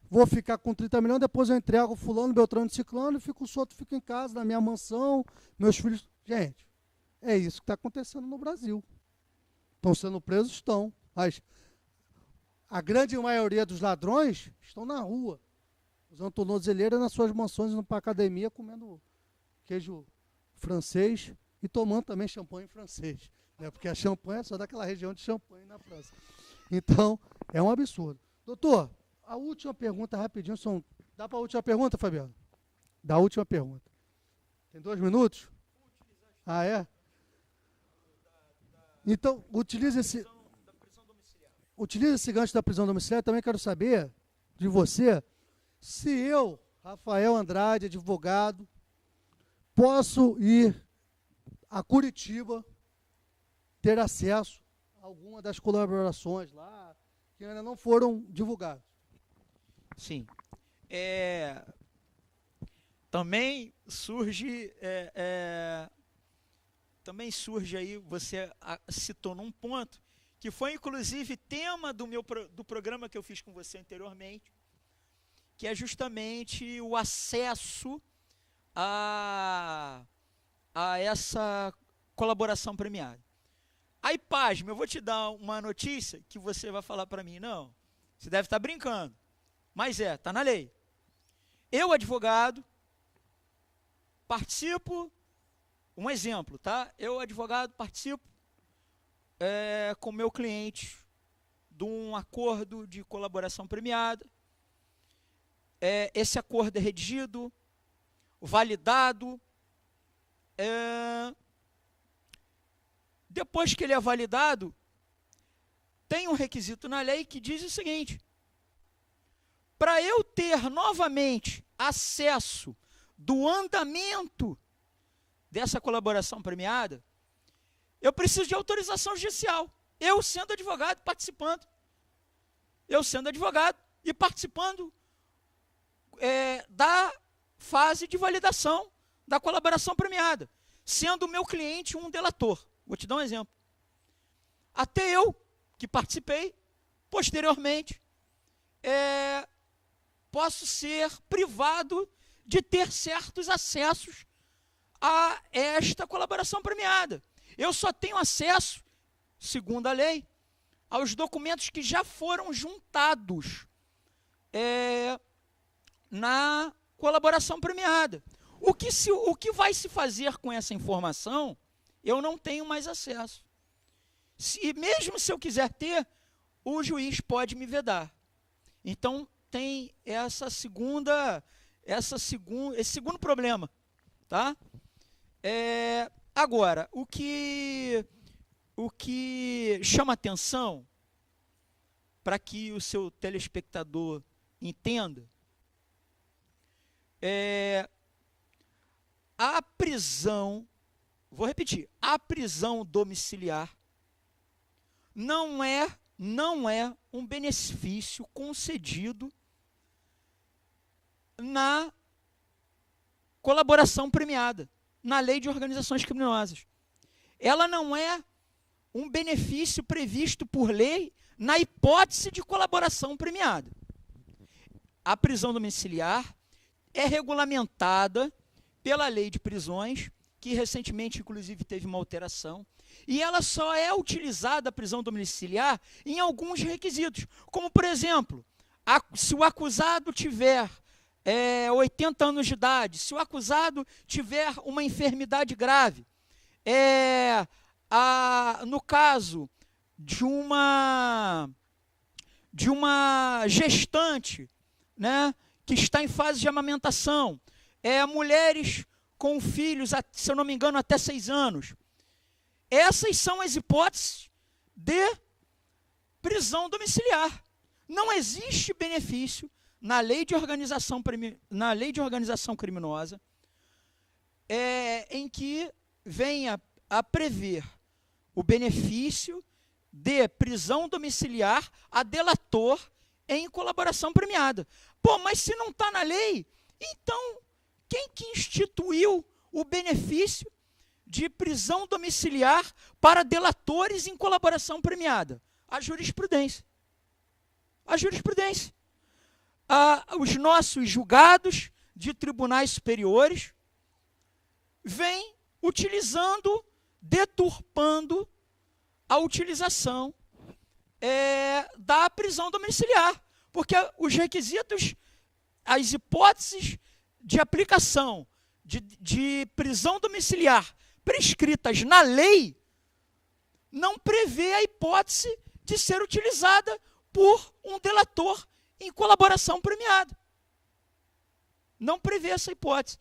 vou ficar com 30 milhões, depois eu entrego fulano, beltrano e ciclano, e fico solto, fico em casa, na minha mansão, meus filhos... Gente, é isso que está acontecendo no Brasil. Estão sendo presos? Estão. Mas a grande maioria dos ladrões estão na rua, usando tornozeleira nas suas mansões, indo para a academia, comendo queijo francês e tomando também champanhe francês. Né? Porque a champanhe é só daquela região de Champagne, na França. Então, é um absurdo. Doutor, a última pergunta, rapidinho. Dá para a última pergunta, Fabiano? Dá a última pergunta. Tem 2 minutos? Ah, é? Então, utilize esse gancho da prisão domiciliar. Também quero saber de você se eu, Rafael Andrade, advogado, posso ir a Curitiba ter acesso a alguma das colaborações lá que ainda não foram divulgadas. Sim. Também surge aí, você citou num ponto, que foi inclusive tema do programa que eu fiz com você anteriormente, que é justamente o acesso a essa colaboração premiada. Aí, pasme, eu vou te dar uma notícia que você vai falar para mim, não, você deve estar brincando, mas está na lei. Eu, advogado, participo, um exemplo, tá? Eu, advogado, participo com meu cliente de um acordo de colaboração premiada. Esse acordo é redigido, validado. Depois que ele é validado, tem um requisito na lei que diz o seguinte: para eu ter novamente acesso do andamento dessa colaboração premiada, eu preciso de autorização judicial. Eu sendo advogado, participando. Eu sendo advogado e participando da fase de validação da colaboração premiada, sendo o meu cliente um delator. Vou te dar um exemplo. Até eu, que participei, posteriormente, posso ser privado de ter certos acessos a esta colaboração premiada. Eu só tenho acesso, segundo a lei, aos documentos que já foram juntados na colaboração premiada. O que vai se fazer com essa informação, eu não tenho mais acesso. Mesmo se eu quiser ter, o juiz pode me vedar. Então, tem esse segundo problema. Tá? Agora, o que chama atenção, para que o seu telespectador entenda, a prisão, vou repetir, a prisão domiciliar não é um benefício concedido na colaboração premiada, na lei de organizações criminosas. Ela não é um benefício previsto por lei na hipótese de colaboração premiada. A prisão domiciliar é regulamentada pela lei de prisões, que recentemente, inclusive, teve uma alteração, e ela só é utilizada, a prisão domiciliar, em alguns requisitos, como, por exemplo, se o acusado tiver 80 anos de idade, se o acusado tiver uma enfermidade grave, no caso de uma gestante, né, que está em fase de amamentação, mulheres com filhos, se eu não me engano, até 6 anos. Essas são as hipóteses de prisão domiciliar. Não existe benefício na lei de organização criminosa, em que venha a prever o benefício de prisão domiciliar a delator em colaboração premiada. Pô, mas se não está na lei, então quem que instituiu o benefício de prisão domiciliar para delatores em colaboração premiada? A jurisprudência. A jurisprudência. Os nossos julgados de tribunais superiores vêm utilizando, deturpando a utilização da prisão domiciliar. Porque os requisitos, as hipóteses de aplicação de prisão domiciliar prescritas na lei não prevê a hipótese de ser utilizada por um delator em colaboração premiada. Não prevê essa hipótese.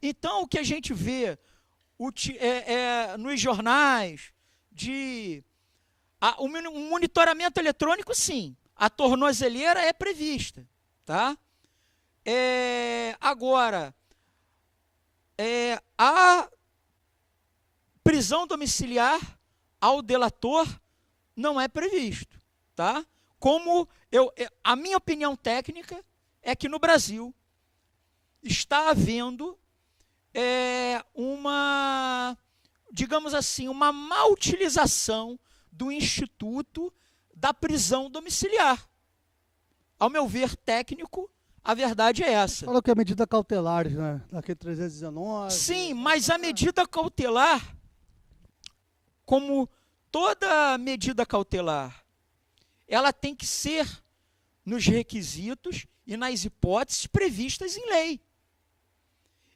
Então, o que a gente vê nos jornais, o monitoramento eletrônico, sim, a tornozeleira é prevista, tá? Agora, a prisão domiciliar ao delator não é previsto, tá? A minha opinião técnica é que no Brasil está havendo digamos assim, uma má utilização do instituto da prisão domiciliar. Ao meu ver técnico, a verdade é essa. Falou que é medida cautelar, né? Daquele 319. Sim, mas a medida cautelar, como toda medida cautelar, ela tem que ser nos requisitos e nas hipóteses previstas em lei.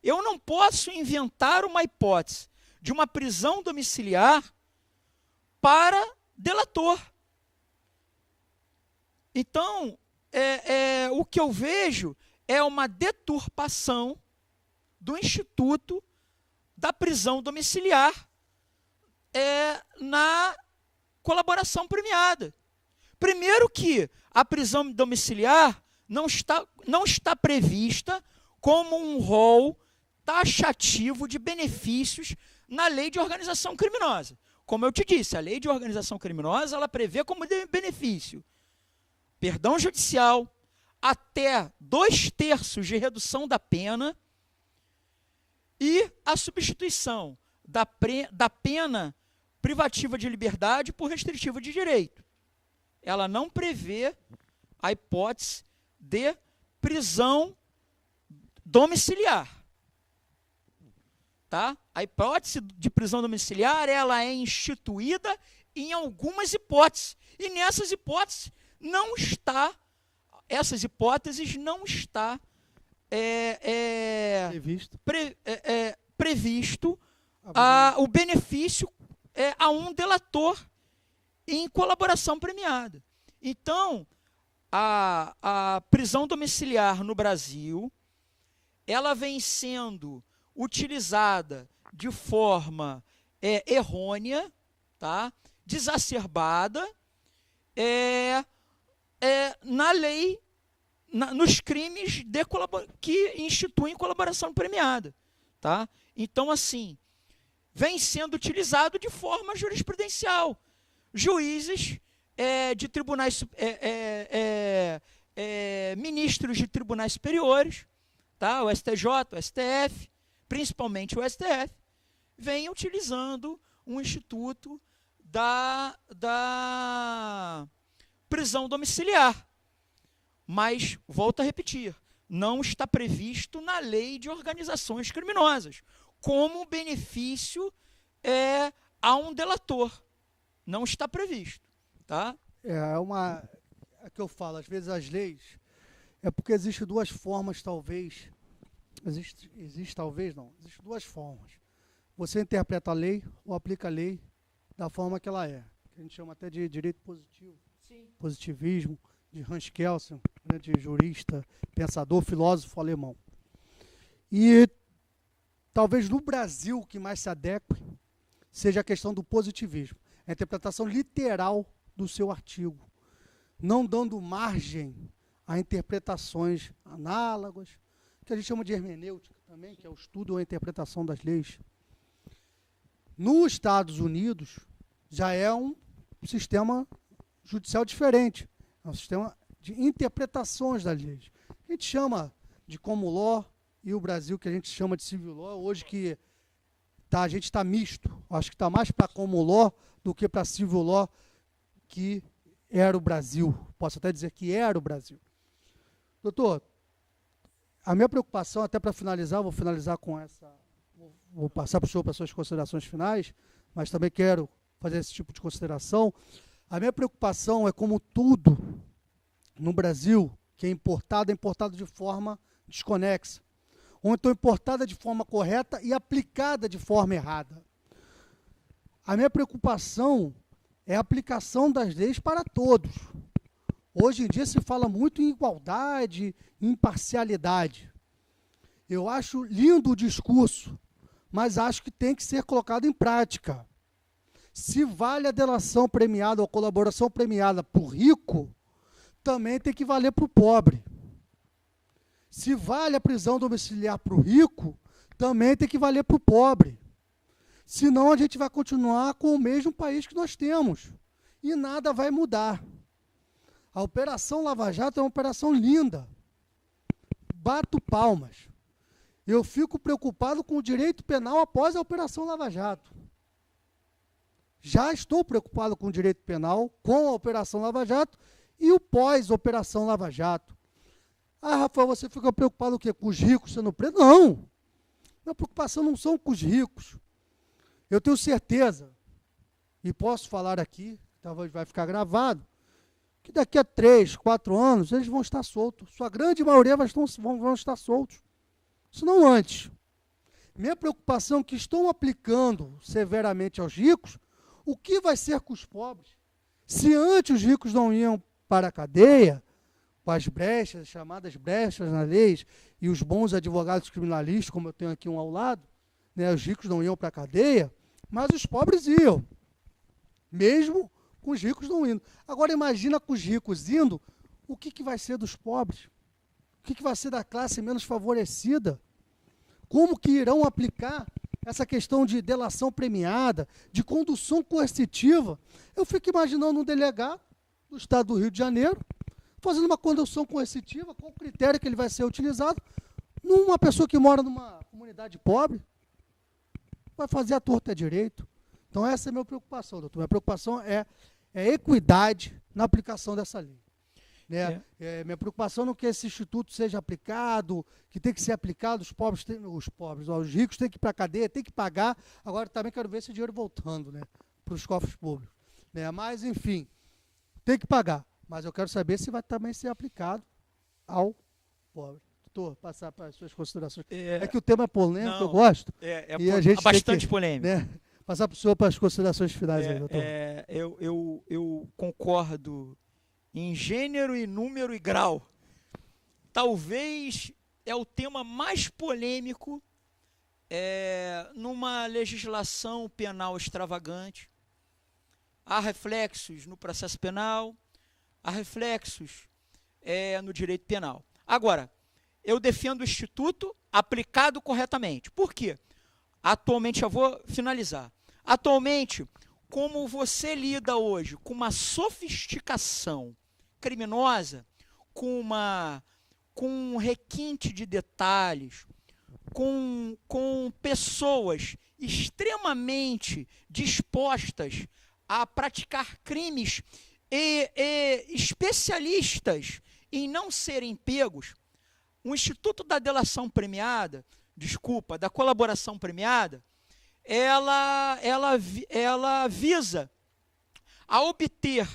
Eu não posso inventar uma hipótese de uma prisão domiciliar para delator. Então, o que eu vejo é uma deturpação do instituto da prisão domiciliar na colaboração premiada. Primeiro que a prisão domiciliar não está prevista como um rol taxativo de benefícios na lei de organização criminosa. Como eu te disse, a lei de organização criminosa, ela prevê como benefício perdão judicial, até 2/3 de redução da pena e a substituição da pena privativa de liberdade por restritiva de direito. Ela não prevê a hipótese de prisão domiciliar. Tá? A hipótese de prisão domiciliar, ela é instituída em algumas hipóteses. E nessas hipóteses não está, previsto o benefício a um delator em colaboração premiada. Então, a prisão domiciliar no Brasil, ela vem sendo utilizada de forma errônea, tá? Desacerbada, na lei, nos crimes que instituem colaboração premiada. Tá? Então, assim, vem sendo utilizado de forma jurisprudencial. Juízes de tribunais, ministros de tribunais superiores, tá? O STJ, o STF, principalmente o STF, vem utilizando um instituto da prisão domiciliar. Mas, volto a repetir, não está previsto na lei de organizações criminosas, como benefício a um delator. Não está previsto. Tá? É que eu falo, às vezes as leis, porque existem duas formas, talvez. Existe talvez não. Existem duas formas. Você interpreta a lei ou aplica a lei da forma que ela é. Que a gente chama até de direito positivo. Sim. Positivismo, de Hans Kelsen, grande jurista, pensador, filósofo alemão. E talvez no Brasil o que mais se adeque seja a questão do positivismo. A interpretação literal do seu artigo, não dando margem a interpretações análogas, que a gente chama de hermenêutica também, que é o estudo ou a interpretação das leis. Nos Estados Unidos, já é um sistema judicial diferente, é um sistema de interpretações das leis. A gente chama de common law, e o Brasil, que a gente chama de civil law, hoje que a gente está misto, acho que está mais para common law do que para civil law, que era o Brasil. Posso até dizer que era o Brasil. Doutor, a minha preocupação, até para finalizar, vou finalizar com essa, vou passar para o senhor para as suas considerações finais, mas também quero fazer esse tipo de consideração. A minha preocupação é como tudo no Brasil, que é importado de forma desconexa, ou então importada de forma correta e aplicada de forma errada. A minha preocupação é a aplicação das leis para todos. Hoje em dia se fala muito em igualdade, imparcialidade. Eu acho lindo o discurso, mas acho que tem que ser colocado em prática. Se vale a delação premiada ou a colaboração premiada para o rico, também tem que valer para o pobre. Se vale a prisão domiciliar para o rico, também tem que valer para o pobre. Senão a gente vai continuar com o mesmo país que nós temos. E nada vai mudar. A Operação Lava Jato é uma operação linda. Bato palmas. Eu fico preocupado com o direito penal após a Operação Lava Jato. Já estou preocupado com o direito penal, com a Operação Lava Jato e o pós-Operação Lava Jato. Ah, Rafael, você fica preocupado o quê? Com os ricos sendo presos? Não. Minha preocupação não são com os ricos. Eu tenho certeza, e posso falar aqui, talvez vai ficar gravado, que daqui a 3, 4 anos eles vão estar soltos. Sua grande maioria vão estar soltos. Se não antes. Minha preocupação é que estão aplicando severamente aos ricos, o que vai ser com os pobres? Se antes os ricos não iam para a cadeia, com as brechas, as chamadas brechas na lei, e os bons advogados criminalistas, como eu tenho aqui um ao lado, né, os ricos não iam para a cadeia, mas os pobres iam, mesmo com os ricos não indo. Agora imagina com os ricos indo, o que vai ser dos pobres? O que vai ser da classe menos favorecida? Como que irão aplicar essa questão de delação premiada, de condução coercitiva? Eu fico imaginando um delegado do estado do Rio de Janeiro, fazendo uma condução coercitiva, qual o critério que ele vai ser utilizado, numa pessoa que mora numa comunidade pobre, vai fazer a torta à direito. Então essa é a minha preocupação, doutor. Minha preocupação é equidade na aplicação dessa lei. Né? Minha preocupação não é que esse instituto seja aplicado, que tem que ser aplicado, os ricos têm que ir para a cadeia, têm que pagar. Agora também quero ver esse dinheiro voltando, né, para os cofres públicos. Né? Mas, enfim, tem que pagar. Mas eu quero saber se vai também ser aplicado ao pobre. Doutor, passar para as suas considerações. É que o tema é polêmico, eu gosto. E a gente bastante polêmico. Né, passar para o senhor para as considerações finais aí, doutor. Eu concordo em gênero e número e grau. Talvez é o tema mais polêmico numa legislação penal extravagante. Há reflexos no processo penal, há reflexos no direito penal. Agora, eu defendo o Instituto aplicado corretamente. Por quê? Atualmente, eu vou finalizar. Atualmente, como você lida hoje com uma sofisticação criminosa, com um requinte de detalhes, com pessoas extremamente dispostas a praticar crimes e especialistas em não serem pegos, o Instituto da Delação Premiada, da colaboração premiada, ela visa a obter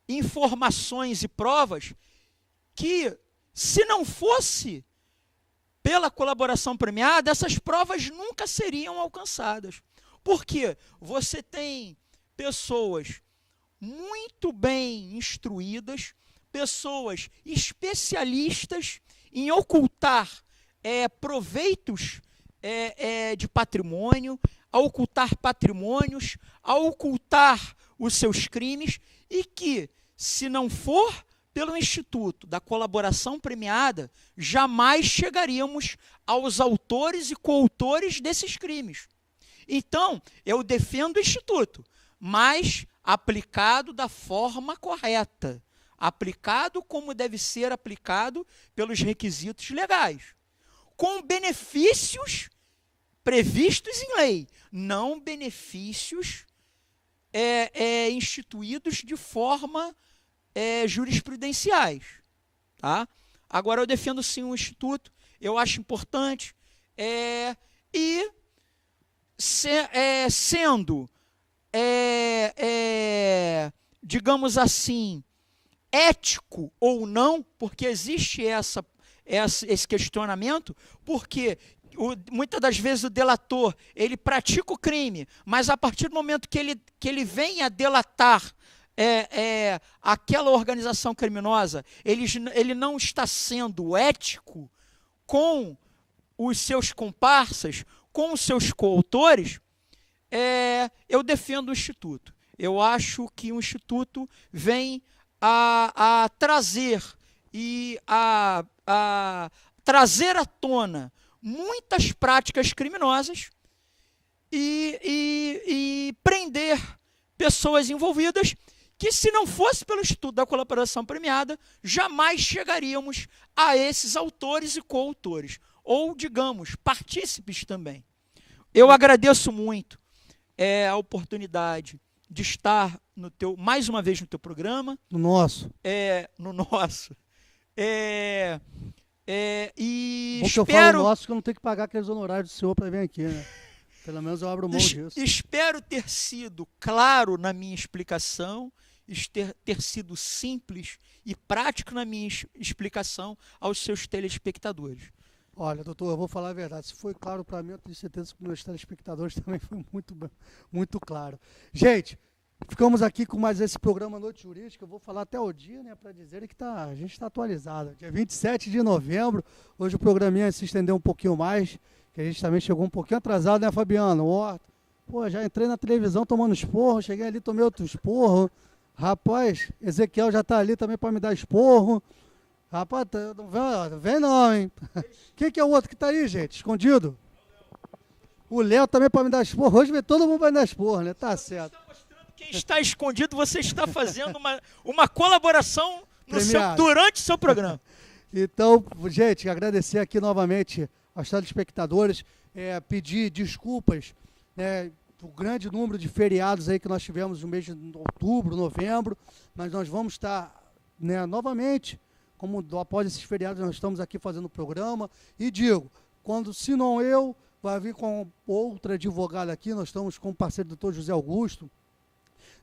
informações e provas que, se não fosse pela colaboração premiada, essas provas nunca seriam alcançadas. Porque você tem pessoas muito bem instruídas, pessoas especialistas em ocultar proveitos de patrimônio, a ocultar patrimônios, a ocultar os seus crimes, e que, se não for pelo Instituto da Colaboração Premiada, jamais chegaríamos aos autores e coautores desses crimes. Então, eu defendo o Instituto, mas aplicado da forma correta, aplicado como deve ser aplicado pelos requisitos legais, com benefícios previstos em lei, não benefícios instituídos de forma jurisprudenciais. Tá? Agora, eu defendo sim o Instituto, eu acho importante, sendo, digamos assim, ético ou não, porque existe esse questionamento, porque muitas das vezes o delator, ele pratica o crime, mas a partir do momento que ele vem a delatar aquela organização criminosa, ele não está sendo ético com os seus comparsas, com os seus coautores. Eu defendo o Instituto. Eu acho que o Instituto vem a trazer e a trazer à tona muitas práticas criminosas e prender pessoas envolvidas que, se não fosse pelo Instituto da Colaboração Premiada, jamais chegaríamos a esses autores e coautores, ou, digamos, partícipes também. Eu agradeço muito a oportunidade de estar mais uma vez no teu programa. No nosso. No nosso. E bom, espero... que eu falo nosso, que eu não tenho que pagar aqueles honorários do senhor para vir aqui, né? Pelo menos eu abro mão disso. Espero ter sido claro na minha explicação, ter sido simples e prático na minha explicação aos seus telespectadores. Olha, doutor, eu vou falar a verdade. Se foi claro para mim, eu tenho certeza que para os meus telespectadores também foi muito claro. Gente, ficamos aqui com mais esse programa Noite Jurídica. Eu vou falar até o dia, né, para dizer que a gente está atualizado. Dia 27 de novembro, hoje o programinha se estendeu um pouquinho mais, que a gente também chegou um pouquinho atrasado, né, Fabiano? Pô, já entrei na televisão tomando esporro, cheguei ali, tomei outro esporro. Rapaz, Ezequiel já está ali também para me dar esporro. Rapaz, não vem não, hein? Quem que é o outro que está aí, gente? Escondido? O Léo também para me dar esporro. Hoje vem todo mundo para me dar esporro, né? Tá certo. Está mostrando quem está escondido, você está fazendo uma colaboração durante o seu programa. Então, gente, agradecer aqui novamente aos telespectadores, pedir desculpas, o grande número de feriados aí que nós tivemos no mês de outubro, novembro, mas nós vamos estar, novamente, como após esses feriados nós estamos aqui fazendo o programa, e digo, se não eu, vai vir com outra advogada aqui, nós estamos com o parceiro doutor José Augusto,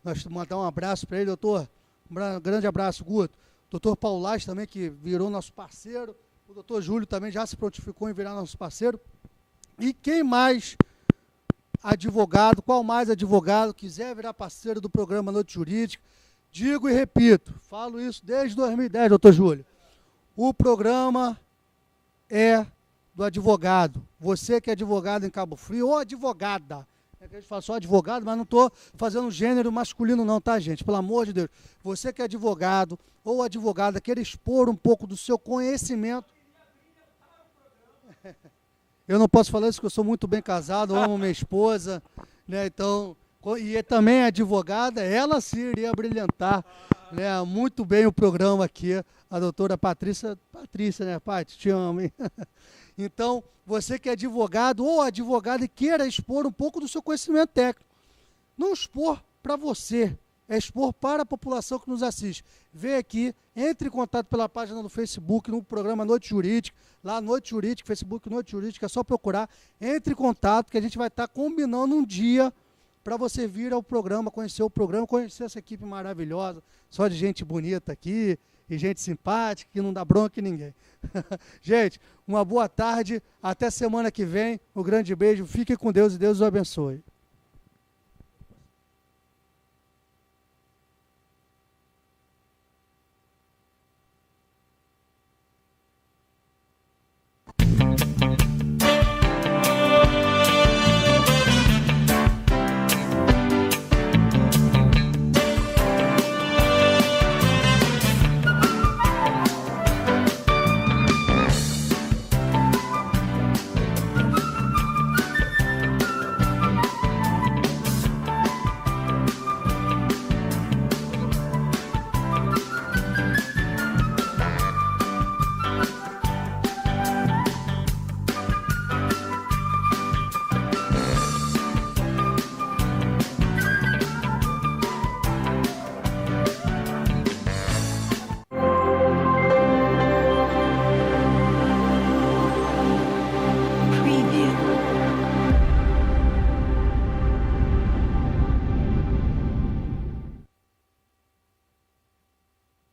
nós mandar um abraço para ele, doutor, um grande abraço, Guto, doutor Paulás também, que virou nosso parceiro, o doutor Júlio também já se prontificou em virar nosso parceiro, e quem mais advogado, qual mais advogado quiser virar parceiro do programa Noite Jurídica, digo e repito, falo isso desde 2010, doutor Júlio, o programa é do advogado, você que é advogado em Cabo Frio, ou advogada, que a gente fala só advogado, mas não estou fazendo gênero masculino não, tá, gente? Pelo amor de Deus, você que é advogado ou advogada, queira expor um pouco do seu conhecimento. Eu não posso falar isso porque eu sou muito bem casado, amo minha esposa, né? Então, e também é advogada, ela sim iria brilhantar, né? Muito bem o programa aqui, a doutora Patrícia, né, Paty, te amo, hein? Então, você que é advogado ou advogada e queira expor um pouco do seu conhecimento técnico, não expor para você, é expor para a população que nos assiste. Vem aqui, entre em contato pela página do Facebook, no programa Noite Jurídica, lá Noite Jurídica, Facebook Noite Jurídica, é só procurar, entre em contato que a gente vai estar combinando um dia para você vir ao programa, conhecer essa equipe maravilhosa, só de gente bonita aqui, e gente simpática, que não dá bronca em ninguém. Gente, uma boa tarde, até semana que vem, um grande beijo, fiquem com Deus e Deus os abençoe.